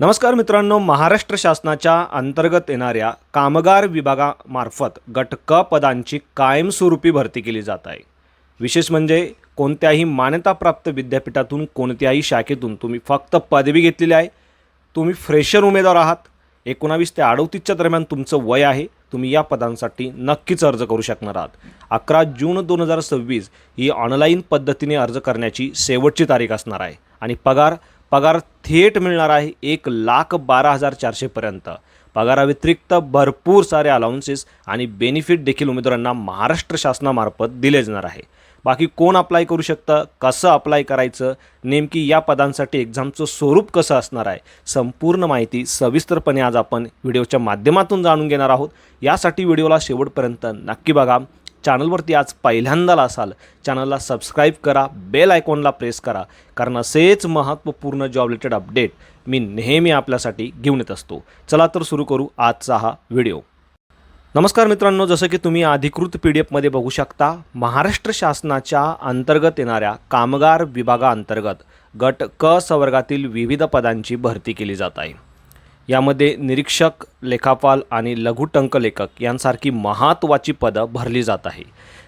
नमस्कार मित्रांनो, महाराष्ट्र शासनाच्या अंतर्गत येणाऱ्या कामगार विभागामार्फत गट क पदांची कायमस्वरूपी भरती केली जात आहे। विशेष म्हणजे कोणत्याही मान्यताप्राप्त विद्यापीठातून कोणत्याही शाखेतून तुम्ही फक्त पदवी घेतलेली आहे, तुम्ही फ्रेशर उमेदवार आहात, 19 ते 38च्या दरम्यान तुमचं वय आहे, तुम्ही या पदांसाठी नक्कीच अर्ज करू शकणार आहात। 11 जून 2026 ही ऑनलाईन पद्धतीने अर्ज करण्याची शेवटची तारीख असणार आहे आणि पगार थेट मिळणार आहे 1,12,400 पर्यंत। पगाराव्यतिरिक्त भरपूर सारे अलाउन्सेस आणि बेनिफिट देखील उमेदवारांना महाराष्ट्र शासनामार्फत दिले जाणार आहे। बाकी कोण अप्लाय करू शकतं, कसं अप्लाय करायचं, नेमकी या पदांसाठी एक्झामचं स्वरूप कसं असणार आहे, संपूर्ण माहिती सविस्तरपणे आज आपण व्हिडिओच्या माध्यमातून जाणून घेणार आहोत। यासाठी व्हिडिओला शेवटपर्यंत नक्की बघा। चॅनलवरती आज पहिल्यांदा असाल, चॅनलला सबस्क्राईब करा, बेल आयकॉनला प्रेस करा, कारण असेच महत्त्वपूर्ण जॉब रिलेटेड अपडेट मी नेहमी आपल्यासाठी घेऊन येत असतो। चला तर सुरू करू आजचा हा व्हिडिओ। नमस्कार मित्रांनो, जसं की तुम्ही अधिकृत PDF मध्ये बघू शकता, महाराष्ट्र शासनाच्या अंतर्गत येणाऱ्या कामगार विभागाअंतर्गत गट क संवर्गातील विविध पदांची भरती केली जात आहे। यामध्ये निरीक्षक, लेखापाल आणि लघुटंक लेखक यांसारखी महत्त्वाची पदं भरली जात आहे।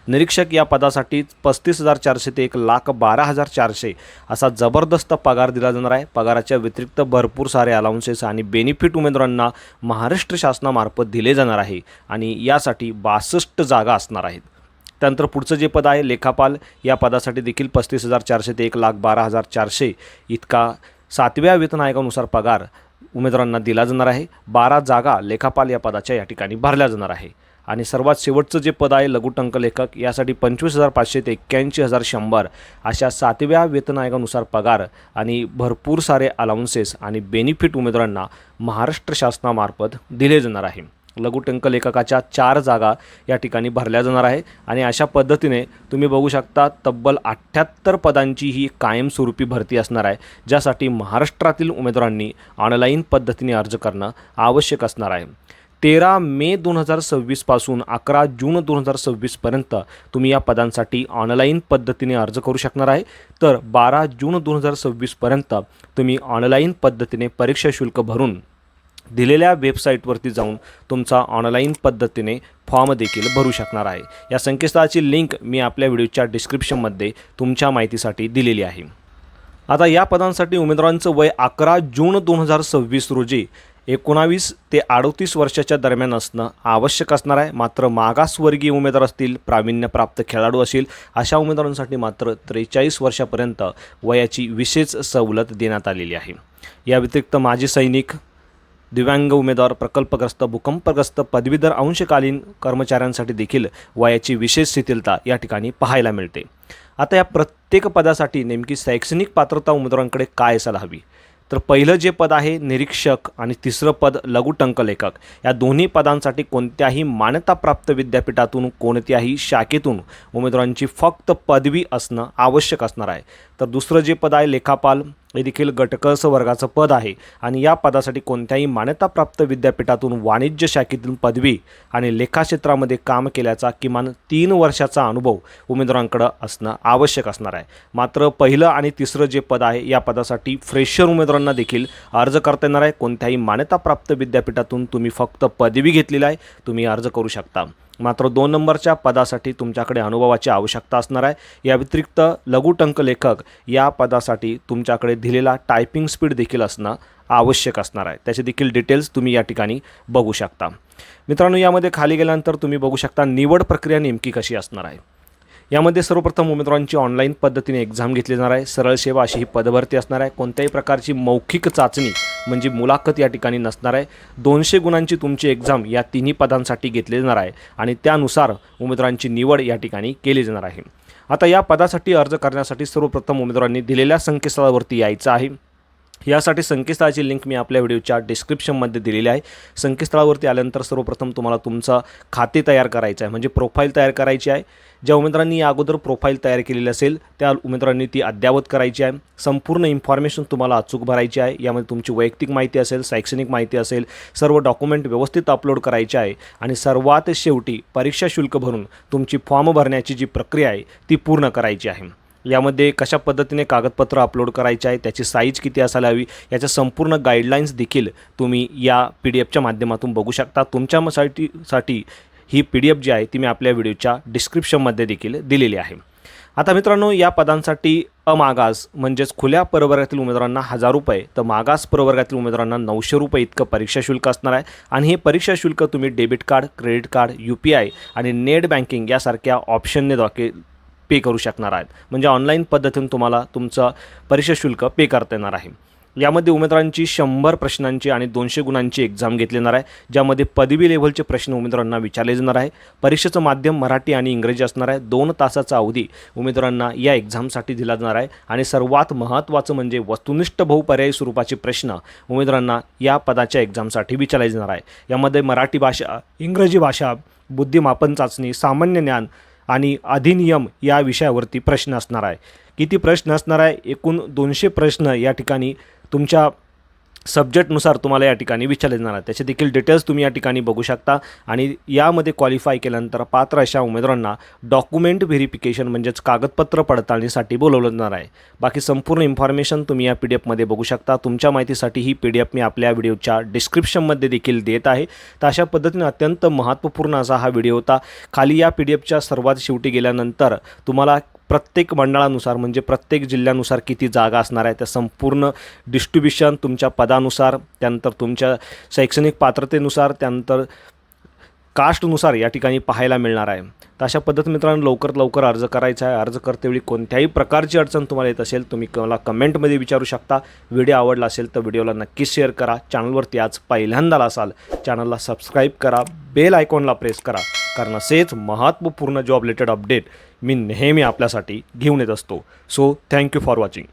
निरीक्षक या पदासाठी 35,400 ते 1,12,400 असा जबरदस्त पगार दिला जाणार आहे। पगाराच्या व्यतिरिक्त भरपूर सारे अलाउन्सेस आणि बेनिफिट उमेदवारांना महाराष्ट्र शासनामार्फत दिले जाणार आहे आणि यासाठी 62 जागा असणार आहेत। त्यानंतर पुढचं जे पद आहे लेखापाल, या पदासाठी देखील 35,400 ते 1,12,400 इतका 7व्या वेतन आयोगानुसार पगार उमेदवारांना दिला जाणार आहे। 12 जागा लेखापाल या पदाच्या या ठिकाणी भरल्या जाणार आहे। आणि सर्वात शेवटचं जे पद आहे लघुटंक लेखक, यासाठी 25,500 ते 81,100 अशा 7व्या वेतन आयोगानुसार पगार आणि भरपूर सारे अलाउन्सेस आणि बेनिफिट उमेदवारांना महाराष्ट्र शासनामार्फत दिले जाणार आहे। लघुटंक लेखकाच्या 4 जागा या ठिकाणी भरल्या जाणार आहे आणि अशा पद्धतीने तुम्ही बघू शकता तब्बल 78 पदांची ही कायमस्वरूपी भरती असणार आहे, ज्यासाठी महाराष्ट्रातील उमेदवारांनी ऑनलाईन पद्धतीने अर्ज करणं आवश्यक असणार आहे। 13 मे 2026 पासून 11 जून 2026 पर्यंत तुम्ही या पदांसाठी ऑनलाईन पद्धतीने अर्ज करू शकणार आहे। तर 12 जून 2026 पर्यंत तुम्ही ऑनलाईन पद्धतीने परीक्षा शुल्क भरून दिलेल्या वेबसाईटवरती जाऊन तुमचा ऑनलाईन पद्धतीने फॉर्म देखील भरू शकणार आहे। या संकेतस्थळाची लिंक मी आपल्या व्हिडिओच्या डिस्क्रिप्शनमध्ये तुमच्या माहितीसाठी दिलेली आहे। आता या पदांसाठी उमेदवारांचं वय 11 जून 2026 रोजी 19 ते 38 वर्षाच्या दरम्यान असणं आवश्यक असणार आहे। मात्र मागासवर्गीय उमेदवार असतील, प्रावीण्यप्राप्त खेळाडू असतील, अशा उमेदवारांसाठी मात्र 43 वर्षापर्यंत वयाची विशेष सवलत देण्यात आलेली आहे। या व्यतिरिक्त माजी सैनिक, दिव्यांग उमेदवार, प्रकल्पग्रस्त, भूकंपग्रस्त, पदवीधर अंशकालीन कर्मचाऱ्यांसाठी देखील वयाची विशेष शिथिलता या ठिकाणी पाहायला मिळते। आता या प्रत्येक पदासाठी नेमकी शैक्षणिक पात्रता उमेदवारांकडे काय असायला हवी, तर पहिलं जे पद आहे निरीक्षक आणि तिसरं पद लघुटंक लेखक, या दोन्ही पदांसाठी कोणत्याही मान्यताप्राप्त विद्यापीठातून कोणत्याही शाखेतून उमेदवारांची फक्त पदवी असणं आवश्यक असणार आहे। तर दुसरं जे पद आहे लेखापाल, हे देखील गट क वर्गाचं पद आहे आणि या पदासाठी कोणत्याही मान्यताप्राप्त विद्यापीठातून वाणिज्य शाखेतून पदवी आणि लेखा क्षेत्रामध्ये काम केल्याचा किमान 3 वर्षाचा अनुभव उमेदवारांकडे असणं आवश्यक असणार आहे। मात्र पहिलं आणि तिसरं जे पद आहे या पदासाठी फ्रेशर उमेदवारांना देखील अर्ज करता येणार आहे। कोणत्याही मान्यताप्राप्त विद्यापीठातून तुम्ही फक्त पदवी घेतलेली आहे, तुम्ही अर्ज करू शकता। मात्र 2 नंबरच्या पदासाठी तुमच्याकडे अनुभवाची आवश्यकता असणार आहे। या व्यतिरिक्त लघुटंक लेखक या पदासाठी तुमच्याकडे दिलेला टायपिंग स्पीड देखील असणं आवश्यक असणार आहे। त्याचे देखील डिटेल्स तुम्ही या ठिकाणी बघू शकता। मित्रांनो, यामध्ये खाली गेल्यानंतर तुम्ही बघू शकता निवड प्रक्रिया नेमकी कशी असणार आहे। यामध्ये सर्वप्रथम उमेदवारांची ऑनलाईन पद्धतीने एक्झाम घेतली जाणार आहे। सरळ सेवा अशी ही पदभरती असणार आहे। कोणत्याही प्रकारची मौखिक चाचणी म्हणजे मुलाखत या ठिकाणी नसणार आहे। 200 गुणांची तुमची एक्झाम या तिन्ही पदांसाठी घेतली जाणार आहे आणि त्यानुसार उमेदवारांची निवड या ठिकाणी केली जाणार आहे। आता या पदासाठी अर्ज करण्यासाठी सर्वप्रथम उमेदवारांनी दिलेल्या संकेतस्थळावरती यायचं आहे। यासाठी संकेतस्थळाची लिंक मी आपल्या व्हिडिओच्या डिस्क्रिप्शनमध्ये दिलेली आहे। संकेतस्थळावरती आल्यानंतर सर्वप्रथम तुम्हाला तुमचं खाते तयार करायचं आहे, म्हणजे प्रोफाईल तयार करायची आहे। ज्या उमेदवारांनी या अगोदर प्रोफाईल तयार केलेली असेल त्या उमेदवारांनी ती अद्ययावत करायची आहे। संपूर्ण इन्फॉर्मेशन तुम्हाला अचूक भरायची आहे। यामध्ये तुमची वैयक्तिक माहिती असेल, शैक्षणिक माहिती असेल, सर्व डॉक्युमेंट व्यवस्थित अपलोड करायचे आहे आणि सर्वात शेवटी परीक्षा शुल्क भरून तुमची फॉर्म भरण्याची जी प्रक्रिया आहे ती पूर्ण करायची आहे। यामध्ये कशा पद्धतीने कागदपत्र अपलोड करायचे आहे, त्याची साईज किती असायला हवी, याच्या संपूर्ण गाईडलाईन्स देखील तुम्ही या PDF च्या माध्यमातून बघू शकता. तुमच्यासाठी ही PDF जी आहे ती मी आपल्या व्हिडिओच्या डिस्क्रिप्शनमध्ये देखील दिलेली आहे. आता मित्रांनो, या पदांसाठी अमागास म्हणजेच खुल्या प्रवर्गातील उमेदवारांना 1000 रुपये, तर मागास प्रवर्गातील उमेदवारांना 900 रुपये इतकं परीक्षा शुल्क असणार आहे. आणि हे परीक्षा शुल्क तुम्ही debit card, credit card, UPI आणि नेट बँकिंग यासारख्या ऑप्शनने पे करू शकणार आहेत. म्हणजे ऑनलाईन पद्धतीने तुम्हाला तुमचं परीक्षा शुल्क पे करता येणार आहे. यामध्ये उमेदवारांची 100 प्रश्नांची आणि 200 गुणांची एक्झाम घेतली जाणार आहे, ज्यामध्ये पदवी लेव्हलचे प्रश्न उमेदवारांना विचारले जाणार आहे. परीक्षेचं माध्यम मराठी आणि इंग्रजी असणार आहे. 2 तासाचा अवधी उमेदवारांना या एक्झामसाठी दिला जाणार आहे. आणि सर्वात महत्त्वाचं म्हणजे वस्तुनिष्ठ बहुपर्यायी स्वरूपाचे प्रश्न उमेदवारांना या पदाच्या एक्झामसाठी विचारले जाणार आहे. यामध्ये मराठी भाषा, इंग्रजी भाषा, बुद्धिमापन चाचणी, सामान्य ज्ञान आणि अधिनियम या विषयावरती प्रश्न असणार आहे. किती प्रश्न असणार आहे? एकूण 200 प्रश्न या ठिकाणी तुमच्या सब्जेक्टनुसार तुम्हाला या ठिकाणी विचारले जाणार आहे. त्याचे देखील डिटेल्स तुम्ही या ठिकाणी बघू शकता. आणि यामध्ये क्वालिफाय केल्यानंतर पात्र अशा उमेदवारांना डॉक्युमेंट व्हेरिफिकेशन म्हणजेच कागदपत्र पडताळणीसाठी बोलवलं जाणार आहे. बाकी संपूर्ण इन्फॉर्मेशन तुम्ही या PDF मध्ये बघू शकता. तुमच्या माहितीसाठी ही PDF मी आपल्या व्हिडिओच्या डिस्क्रिप्शनमध्ये देखील देत आहे. तर अशा पद्धतीने अत्यंत महत्त्वपूर्ण असा हा व्हिडिओ होता. खाली या PDFच्या सर्वात शेवटी गेल्यानंतर तुम्हाला प्रत्येक मंडळानुसार म्हणजे प्रत्येक जिल्ह्यानुसार किती जागा असणार आहे, त्या संपूर्ण डिस्ट्रीब्युशन तुमच्या पदानुसार, त्यानंतर तुमच्या शैक्षणिक पात्रतेनुसार, त्यानंतर कास्टनुसार या ठिकाणी पाहायला मिळणार आहे. तर अशा पद्धतीने मित्रांनो लवकरात लवकर अर्ज करायचा आहे. अर्ज करतेवेळी कोणत्याही प्रकारची अडचण तुम्हाला येत असेल तुम्ही मला कमेंटमध्ये विचारू शकता. व्हिडिओ आवडला असेल तर व्हिडिओला नक्कीच शेअर करा. चॅनलवरती आज पहिल्यांदा असाल चॅनलला सबस्क्राईब करा, बेल आयकॉनला प्रेस करा, कारण असेच महत्त्वपूर्ण जॉब रिलेटेड अपडेट मी नेहमी आपल्यासाठी घेऊन येत असतो. So thank you for watching.